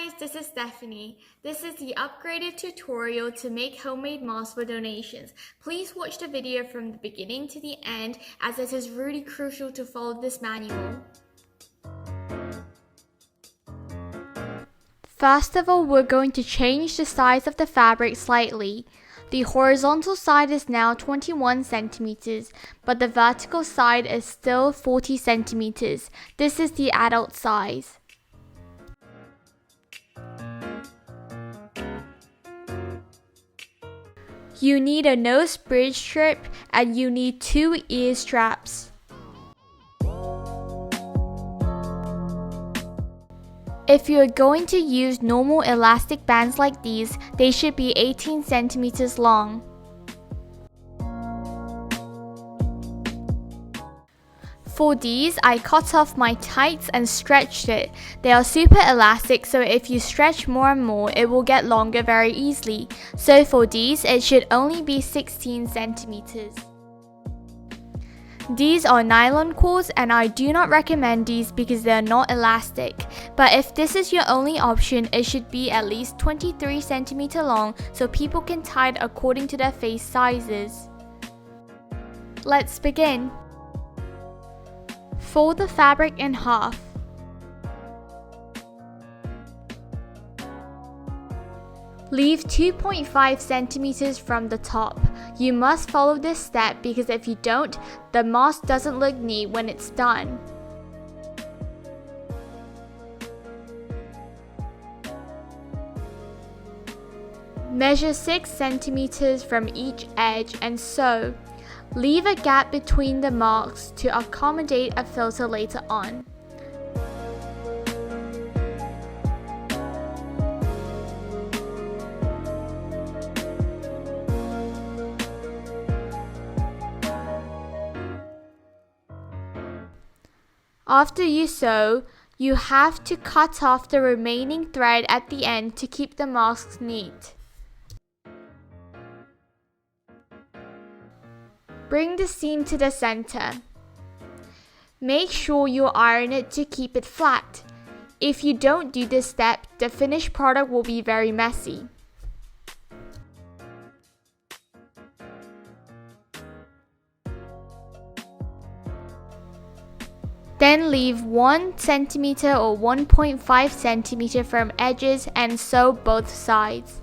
guys, this is Stephanie. This is the upgraded tutorial to make homemade masks for donations. Please watch the video from the beginning to the end as it is really crucial to follow this manual. First of all, we're going to change the size of the fabric slightly. The horizontal side is now 21 centimeters, but the vertical side is still 40 centimeters. This is the adult size. You need a nose bridge strip and you need 2 ear straps. If you are going to use normal elastic bands like these, they should be 18 centimeters long. For these, I cut off my tights and stretched it. They are super elastic, so if you stretch more and more, it will get longer very easily. So for these, it should only be 16 centimeters. These are nylon cords and I do not recommend these because they are not elastic. But if this is your only option, it should be at least 23 centimeters long so people can tie it according to their face sizes. Let's begin. Fold the fabric in half. Leave 2.5 centimeters from the top. You must follow this step because if you don't, the mask doesn't look neat when it's done. Measure 6 centimeters from each edge and sew. Leave a gap between the marks to accommodate a filter later on. After you sew, you have to cut off the remaining thread at the end to keep the mask neat. Bring the seam to the center. Make sure you iron it to keep it flat. If you don't do this step, the finished product will be very messy. Then leave 1 centimeter or 1.5 centimeter from edges and sew both sides.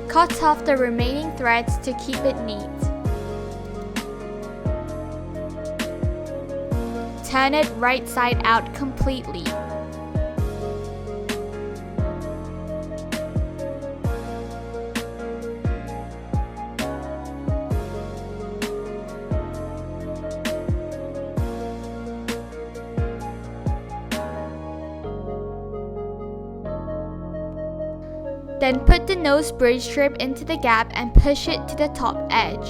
Cut off the remaining threads to keep it neat. Turn it right side out completely. Then put the nose bridge strip into the gap and push it to the top edge.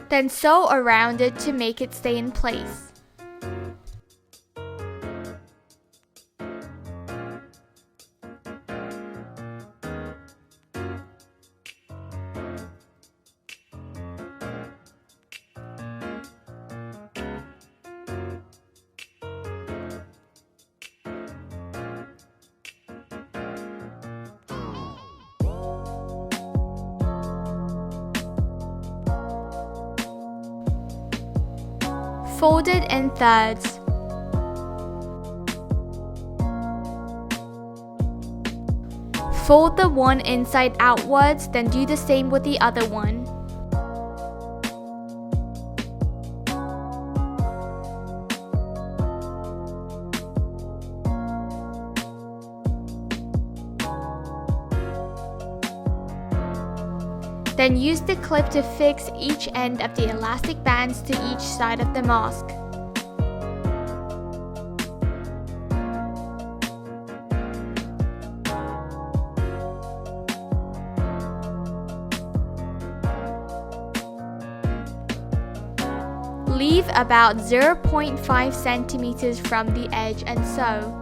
Then sew around it to make it stay in place. Fold it in thirds. Fold the one inside outwards, then do the same with the other one. Then use the clip to fix each end of the elastic bands to each side of the mask. Leave about 0.5 centimeters from the edge and sew.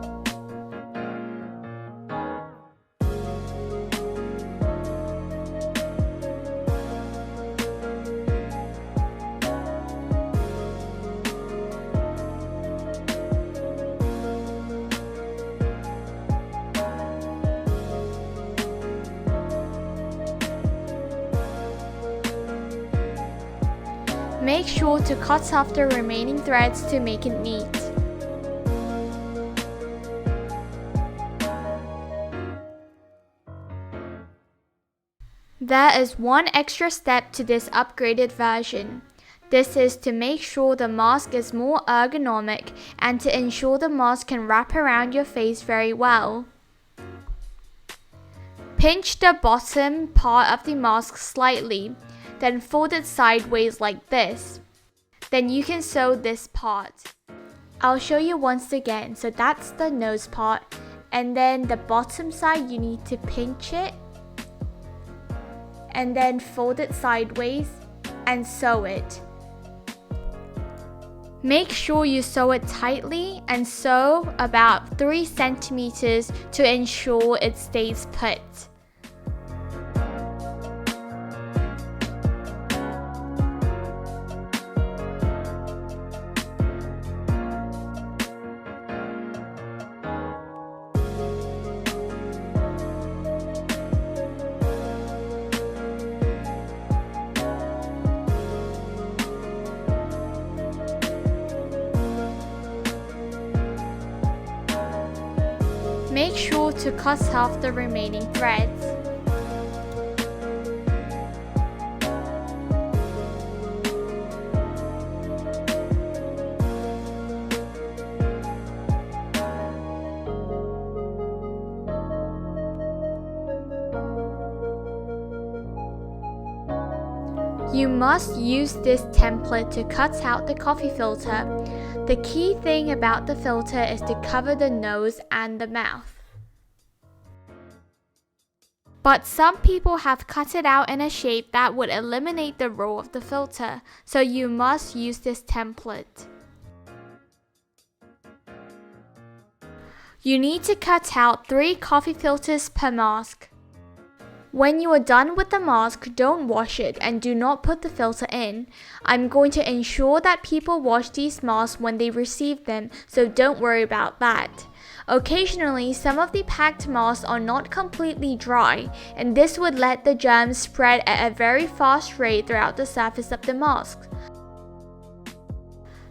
Make sure to cut off the remaining threads to make it neat. There is one extra step to this upgraded version. This is to make sure the mask is more ergonomic and to ensure the mask can wrap around your face very well. Pinch the bottom part of the mask slightly, then fold it sideways like this. Then you can sew this part. I'll show you once again. So that's the nose part, and then the bottom side you need to pinch it and then fold it sideways and sew it. Make sure you sew it tightly and sew about 3 centimeters to ensure it stays put. Make sure to cut off the remaining threads. You must use this template to cut out the coffee filter. The key thing about the filter is to cover the nose and the mouth. But some people have cut it out in a shape that would eliminate the role of the filter, so you must use this template. You need to cut out 3 coffee filters per mask. When you are done with the mask, don't wash it and do not put the filter in. I'm going to ensure that people wash these masks when they receive them, so don't worry about that. Occasionally, some of the packed masks are not completely dry, and this would let the germs spread at a very fast rate throughout the surface of the mask.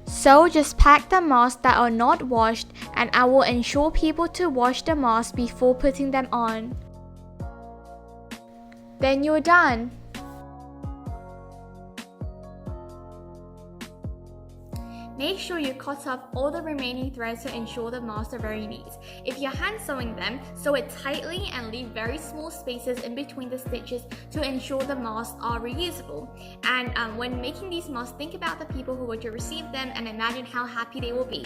So just pack the masks that are not washed, and I will ensure people to wash the masks before putting them on. Then you're done. Make sure you cut off all the remaining threads to ensure the masks are very neat. If you're hand sewing them, sew it tightly and leave very small spaces in between the stitches to ensure the masks are reusable. And when making these masks, think about the people who were to receive them and imagine how happy they will be.